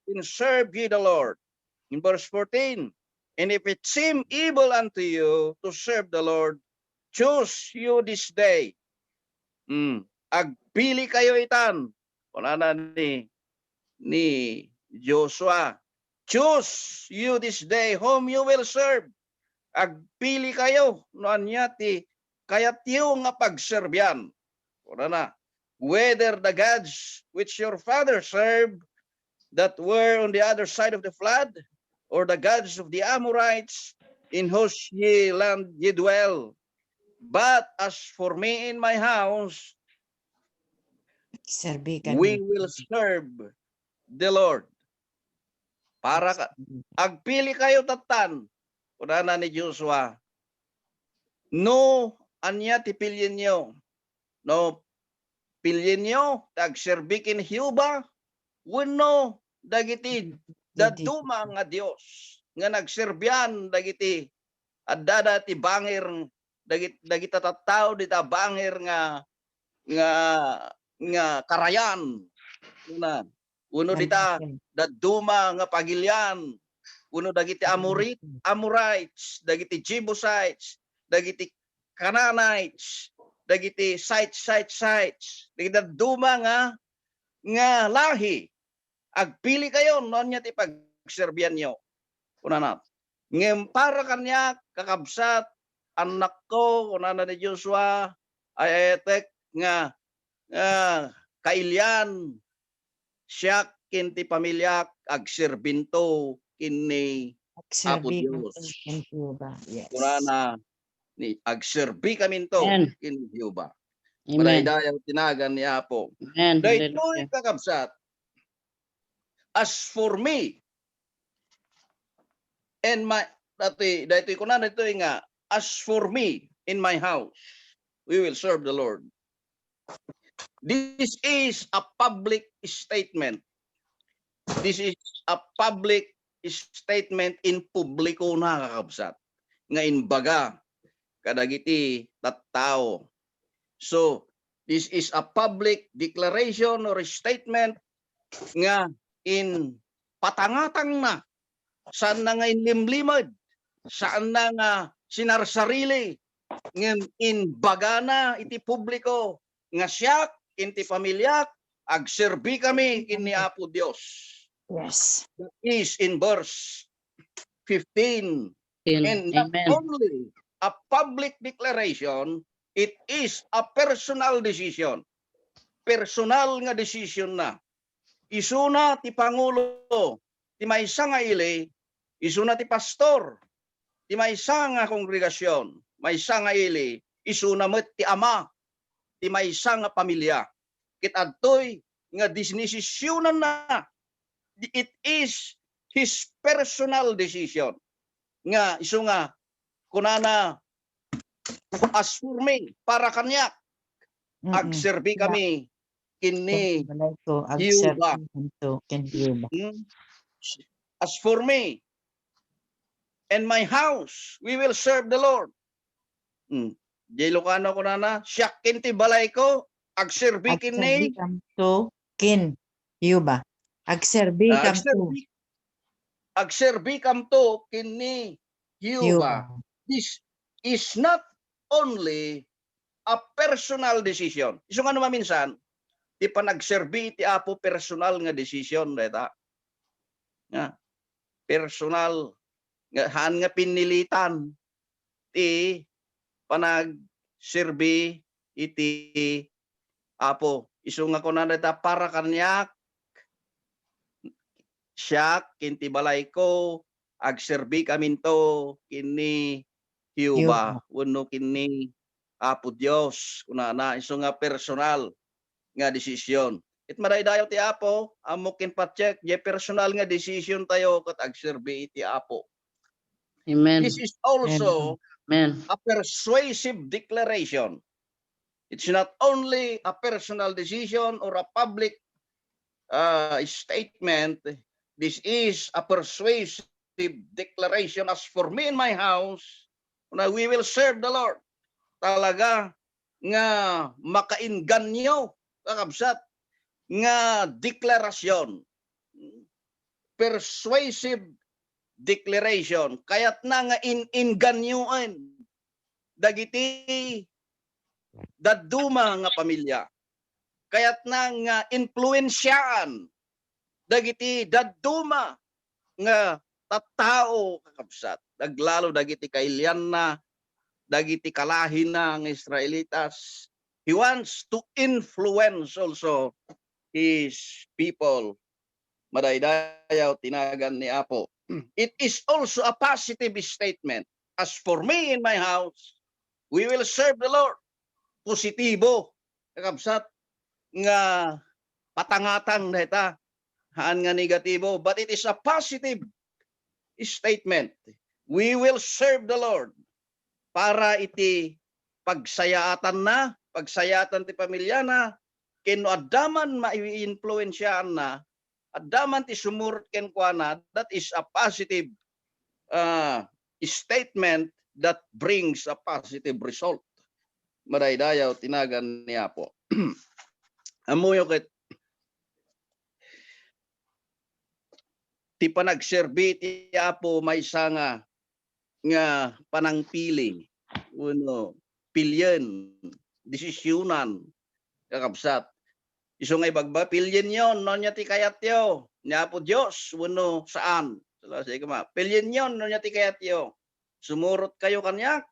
and serve ye the Lord. In verse 14, and if it seem evil unto you to serve the Lord, choose you this day. Agpili kayo itan. Wala na ni Joshua. Choose you this day whom you will serve. Agpili kayo noan niya ti kayat yung nga pagserbyan. Wala na. Whether the gods which your father served that were on the other side of the flood, or the gods of the Amorites in whose ye land ye dwell. But as for me in my house, we will serve the Lord. Para ka, agpili kayo tatan. Kuna na ni Joshua. No, anya ti pilyin nyo. No, pilyin nyo, tagserbikin Hiuba, wano, dagiti, daduma nga Dios nga nagserbyan, dagiti, adada ti bangir, dagita tattao, dita bangir nga karayan. Uno dita, daduma nga pagilyan, uno dagiti Amorites, dagiti Jebusites, dagiti Canaanites, dagiti sites, dagiti daduma nga lahi. Agpili kayo, noon niya ti pagserbiyan nyo. Una na. Ngayon para kanya, kakabsat, anak ko, una na ni Joshua, ay etek nga kailyan, siya kinti pamilyak, agserbinto, kini Apo Diyos. Yes. Una na, ni agserbi kami to, kini Diyoba. Amen. Maraydayaw tinagan ni Apo. Amen. Dahil kakabsat, as for me, and my, dati ko na nito nga, as for me, in my house, we will serve the Lord. This is a public statement. This is a public statement in publiko na kakabsat. Nga inbaga, kadagiti tattao. So, this is a public declaration or statement nga in patangatang na, saan na nga inlimlimad, saan na nga sinarsarili, in bagana iti publiko, nga siyak, inti pamilyak, agserbi kami kini Apo Dios. Yes. That is in verse 15. And not only a public declaration, it is a personal decision. Personal nga decision na. Isuna ti Pangulo, ti maysa nga ili, isuna ti pastor, ti maysa nga kongregasyon, maysa nga ili, isuna met ti ama, ti maysa nga pamilya. Ket adtoy nga dinisisyonan na. It is his personal decision. Nga isu nga kunana as for me, para kanya agserbi kami kini Hiuba. As for me and my house, we will serve the Lord. Ilocano ko na, siyak kinti balay ko, agserbi kini kin Hiuba. Agserbi kam to kini Hiuba. This is not only a personal decision. Isu nga naman minsan, ti panagserbi ti Apo personal nga decision deta. Nga personal nga han nga pinilitan ti panagserbi iti Apo. Isu nga kunan deta para kanyak siya kinti balay ko agserbi kaminto kini Hiuba wenno kini Apo Dios kunana isu nga personal nga desisyon. It maraydayo ti Apo amo kin pacheck je personal nga decision tayo ket agserbi iti Apo. Amen. This is also Amen. a persuasive declaration. It's not only a personal decision or a public statement. This is a persuasive declaration. As for me and my house, we will serve the Lord. Talaga nga makainganyo kakabsat nga deklarasyon. persuasive declaration. Kaya't na nga inganyuan dagiti daduma nga pamilya. Kaya't na nga influensyaan dagiti daduma nga tattao kakabsat. Naglalo dagiti kailyan na, dagiti kalahin na ng Israelitas. He wants to influence also his people. Madaydayaw tinagan ni Apo. It is also a positive statement. As for me in my house, we will serve the Lord. Positibo. Kakabsat nga patangatan na ita. Haan nga negatibo. But it is a positive statement. We will serve the Lord. Para iti pagsayatan na, pagsayatan ti pamilya na, kino adaman ma-influensyaan na, adaman ti sumurot ken kuana, that is a positive statement that brings a positive result. Madaydayaw tinagan ni Apo. Amuyo ket ti panagserbi ti Apo may nga panangpili. Uno, pilyen, desisyonan, kakabsat. Iso nga ibagba, pilyen yon, non niya ti kayat yo. Niya po Diyos, uno, saan? Pilyen yon, non niya ti kayat yo. Sumurot kayo kanyak,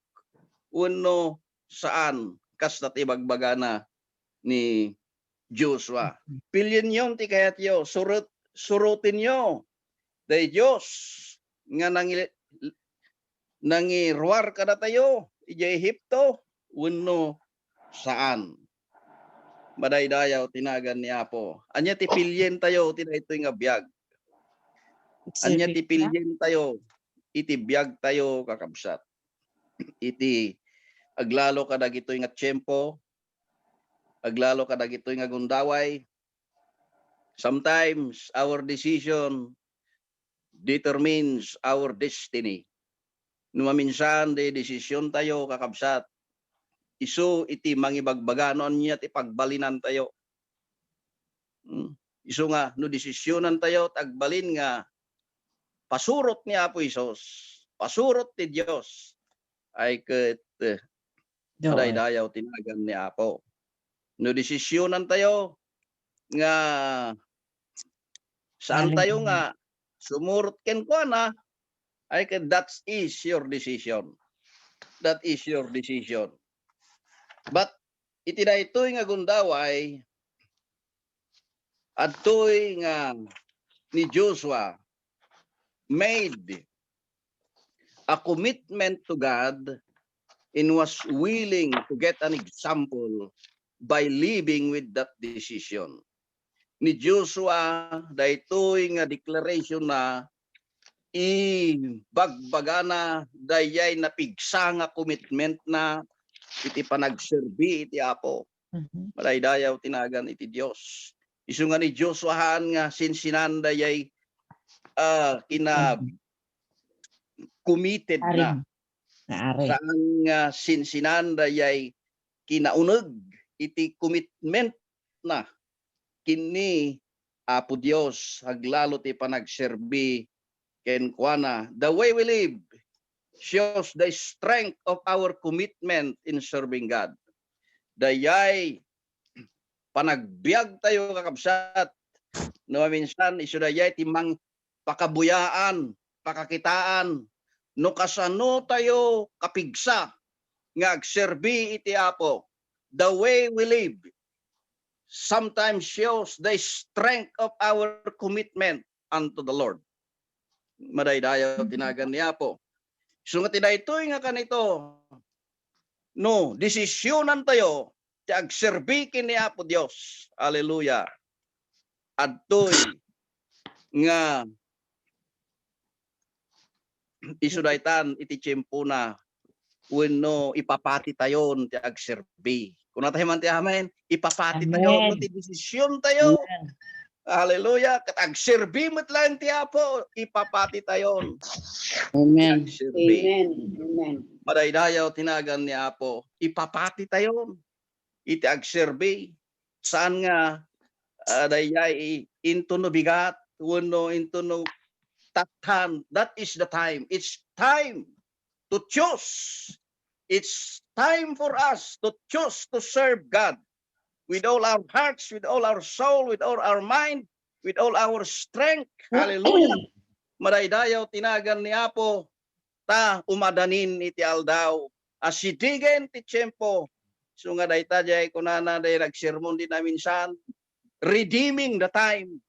uno, saan? Kas na ti bagbaga na ni Joshua. Pilyen yon ti kayat yo, surutin yo. Day Diyos, nga nangiruar kada tayo, ija Ehipto, uno, saan? Madaydayaw tinagan ni Apo. Anya ti pilyen tayo, ito nga biyag. Anya ti pilyen tayo, iti biyag tayo kakabsat. Iti aglalo kadag ito nga tiyempo, aglalo kadag ito nga gundaway. Sometimes our decision determines our destiny. Numaminsan de desisyon tayo kakabsat. Isu iti mangibagbaganon niya ti pagbalinan tayo. Isu nga no desisyonan tayo tagbalin nga pasurot ni Apo Isos, pasurot ti Dios ay ket madaydayaw tinagan ni Apo. No desisyonan tayo nga saan tayo nga sumurot ken kuana ay ket that is your decision. That is your decision. But iti daytoy nga gundaway adtoy nga ni Joshua made a commitment to God and was willing to get an example by living with that decision. Ni Joshua daytoy nga declaration na bagbagana dayay napigsa nga commitment na iti panagserbi iti Apo. Madaydayaw tinagan iti Dios. Isu nga ni Joshuahan nga sinsinan dayay committed na. Saan nga sinsinan dayay kinauneg iti commitment na kini Apo Dios aglalo ti panagserbi ken kuana. The way we live shows the strength of our commitment in serving God. Dayay panagbiag tayo kakabsat. No minsan isu dayay timang pakabuyaan, pakakitaan. No kasano tayo kapigsa nga agserbi iti Apo. The way we live sometimes shows the strength of our commitment unto the Lord. Madaydayaw tinagan ni Apo. So nga tidaytoy nga kanito, no, desisyonan tayo, ti agserbi kini Apo Dios. Hallelujah. Adtoy nga isudaytan iti tiyempo na wenno ipapati tayon ti agserbi. Kuno tayo man ti amen, ipapati tayo no ti desisyon tayo. Amen. Hallelujah. Kat agserbi met lang ti Apo, ipapati tayon. Amen. Amen. Amen. Madaydayaw tinagan ni Apo, ipapati tayon. Iti agserbi. Saan nga dayay into no bigat, wenno into no tatan. That is the time. It's time to choose. It's time for us to choose to serve God with all our hearts, with all our soul, with all our mind, with all our strength. Hallelujah. Maraydayaw tinagan ni Apo, ta umadanin iti aldaw. Asidigen ti tiyempo. So nga dayta jay kunana day nagsermon din namin san. Redeeming the time.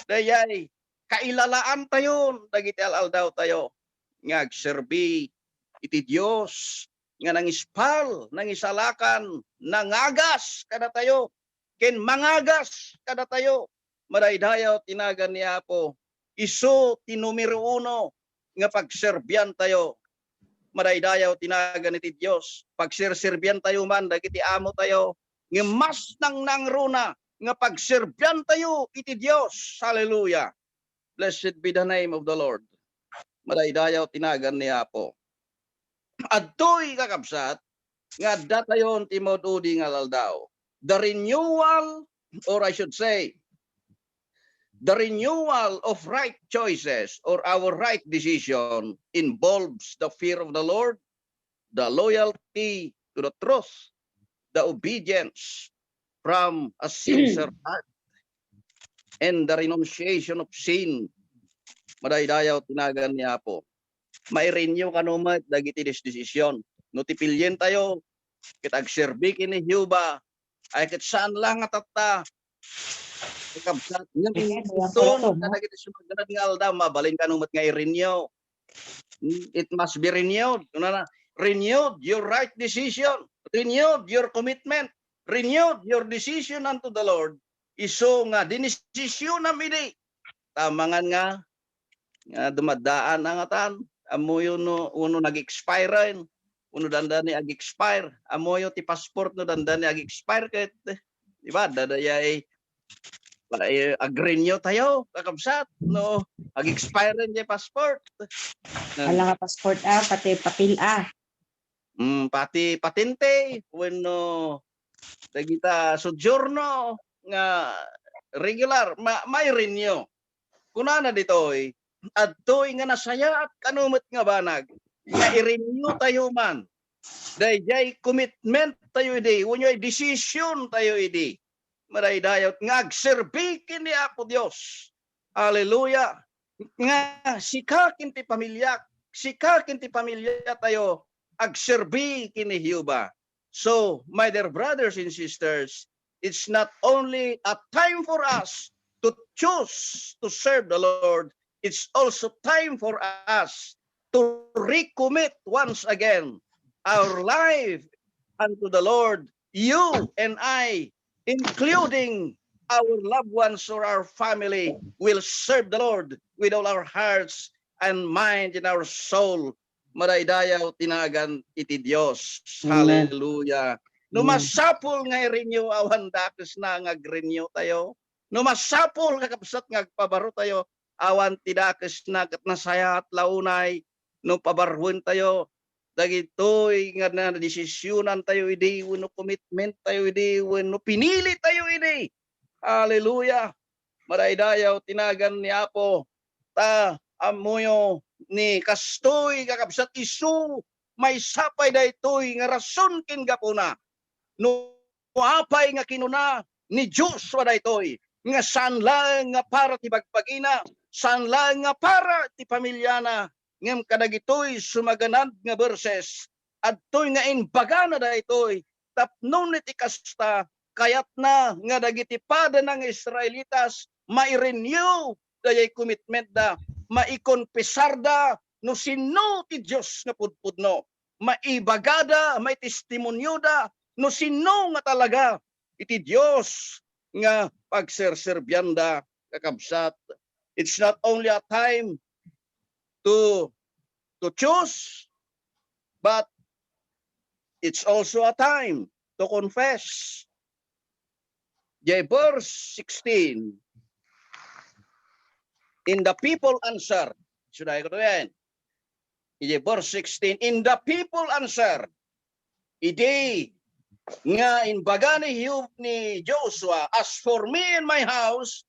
Dayay, kailalaan tayo, dagiti aldaw tayo. Nga agserbi iti Dios nga nangispal, nangisalakan, nangagas kada tayo, ken mangagas kada tayo. Maraydayaw tinagan ni Apo, iso ti numero 1 nga pagserbyan tayo. Maraydayaw tinagan iti Dios, pagserserbian tayo man dagiti amo tayo, nga mas nang nangruna nga pagserbyan tayo iti Dios. Hallelujah. Blessed be the name of the Lord. Maraydayaw tinagan ni Apo. Adtoy kakabsat nga datayon ti modudi nga aldaw. The renewal, or I should say, the renewal of right choices or our right decision involves the fear of the Lord, the loyalty to the truth, the obedience from a sincere heart, and the renunciation of sin. Madaydayaw tinagan niya po. May renew kanumat dagiti desisyon. No tipilyen tayo, kitagserbi kini Hiuba, ay kit saan lang atata, kabsat nga minton kadagiti sumaganad nga aldaw mabalin kanumat nga i-renew. It must be renewed. Renewed your right decision, renewed your commitment, renewed your decision unto the Lord. Iso nga dinisisyon na midi tamangan nga dumadaan ang atan, amoyo no uno nag-expire, uno dandani ag-expire, amoyo ti passport no dandani ag-expire ket di ba dadayay agrenew tayo kakabsat no ag-expire rin yung passport. Wala nga passport pati papel Pati patente wenno dagita sojourno nga regular may renew. Kunana ditoy adtoy nga nasaya at kanumet nga banag nga i-renew tayo man. Dayjay commitment tayo idi, wenno decision tayo idi. Maraydayot nga agserbi kini Apo Dios. Hallelujah. Nga sikakin ti pamilya tayo agserbi kini Hiuba. So, my dear brothers and sisters, it's not only a time for us to choose to serve the Lord, it's also time for us to recommit once again our life unto the Lord. You and I, including our loved ones or our family, will serve the Lord with all our hearts and mind and our soul. Maraydayaw tinagan iti Dios. Amen. Hallelujah. Numasapol nga i-renew awan dakes na ngag-renew tayo. Numasapol kakapsat ngagpabaro tayo awan tidakes na ket nasaya at launay no pabarwen tayo. Dagitoy nga na desisyonan tayo idi wenno commitment tayo idi wenno pinili tayo idi. Hallelujah. Maraydayaw tinagan ni Apo ta amoyo ni kastoy kakabsat isu may sapay daytoy nga rason ken gapuna no apay nga kinuna ni Dios wa daytoy nga saan lang nga para ti bagpagina, saan lang nga para ti pamilyana. Ngem kadagitoy sumaganad nga verses adtoy nga inbagana daytoy tapnon iti kasta kayat na nga dagiti pada ng Israelitas mai-renew dayay commitment da, maikonpesar da no sino ti Dios nga pudpudno, maibagada, may testimonyo da no sino nga talaga iti Dios nga pagserserbyan da kakabsat. It's not only a time to choose, but it's also a time to confess. Verse 16. In the people answered. Should I go to the end? Verse 16. In the people answered. Idi nga inbaga ni Joshua, as for me and my house,